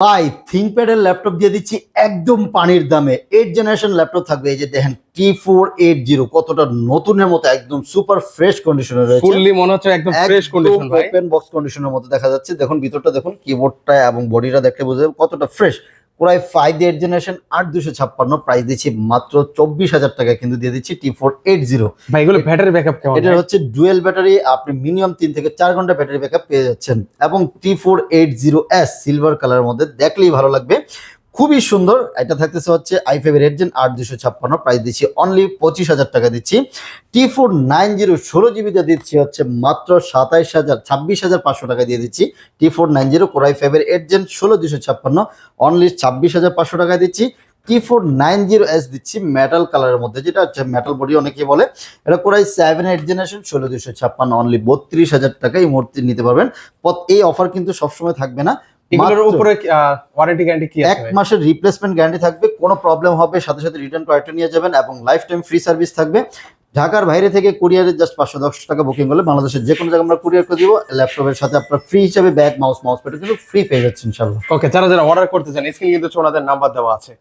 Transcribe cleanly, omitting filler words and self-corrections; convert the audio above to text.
ভাই থিংকপ্যাডের ল্যাপটপ দিয়ে দিচ্ছি একদম পানির দামে। 8 জেনারেশন ল্যাপটপ থাকবে। এই যে দেখেন T480 কতটা নতুনের মতো একদম সুপার ফ্রেশ কন্ডিশনে রয়েছে। ফুললি মনে হচ্ছে একদম ফ্রেশ কন্ডিশন ভাই। ওপেন বক্স কন্ডিশনের মতো দেখা যাচ্ছে। দেখুন ভিতরটা দেখুন, কিবোর্ডটা এবং বডিটা দেখলে বোঝা যাবে কতটা ফ্রেশ। প্রায় 5 8 জেনারেশন 8256 প্রাইস দিচ্ছি মাত্র 24,000 টাকায়, কিন্তু দিয়ে দিচ্ছি T480। ভাই এগুলো ব্যাটারি ব্যাকআপ কেমন? এটা হচ্ছে ডুয়েল ব্যাটারি, আপনি মিনিমাম 3 থেকে 4 ঘন্টা ব্যাটারি ব্যাকআপ পেয়ে যাচ্ছেন। এবং T480S সিলভার কালারের মধ্যে দেখলেই ভালো লাগবে, খুবই সুন্দর। এটা থাকতেছে হচ্ছে i5 এর Ryzen 8256, প্রাইস দিচ্ছি অনলি 25,000 টাকা দিচ্ছি। T490 16GB দিয়ে দিচ্ছি হচ্ছে মাত্র 26,500 টাকা দিয়ে দিচ্ছি। T490 Core i5 এর Ryzen 16256 অনলি 26,500 টাকা দিচ্ছি। T490S দিচ্ছি মেটাল কালারের মধ্যে, যেটা হচ্ছে মেটাল বডি অনেকেই বলে। এটা Core i7 8 জেনারেশন 16256 অনলি 32,000 টাকা এই মুহূর্তে নিতে পারবেন। এই অফার কিন্তু সবসময় থাকবে না। এগুলোর উপরে ওয়ারেন্টি গ্যারান্টি কি আছে? 1 মাসের রিপ্লেসমেন্ট গ্যারান্টি থাকবে, কোনো প্রবলেম হবে সাথে সাথে রিটার্ন প্রোডাক্ট নিয়ে যাবেন এবং লাইফ টাইম ফ্রি সার্ভিস থাকবে। ঢাকার বাইরে থেকে কুরিয়ারে জাস্ট 510 টাকা বুকিং করলে বাংলাদেশের যে কোনো জায়গায় আমরা কুরিয়ার করে দিব। ল্যাপটপের সাথে আপনার ফ্রি হিসেবে ব্যাগ, মাউস প্যাড কিন্তু ফ্রি পেয়ে যাচ্ছেন ইনশাআল্লাহ। ওকে, যারা যারা অর্ডার করতে চান স্ক্রিনে কিন্তু ওনাদের নাম্বার দেওয়া আছে।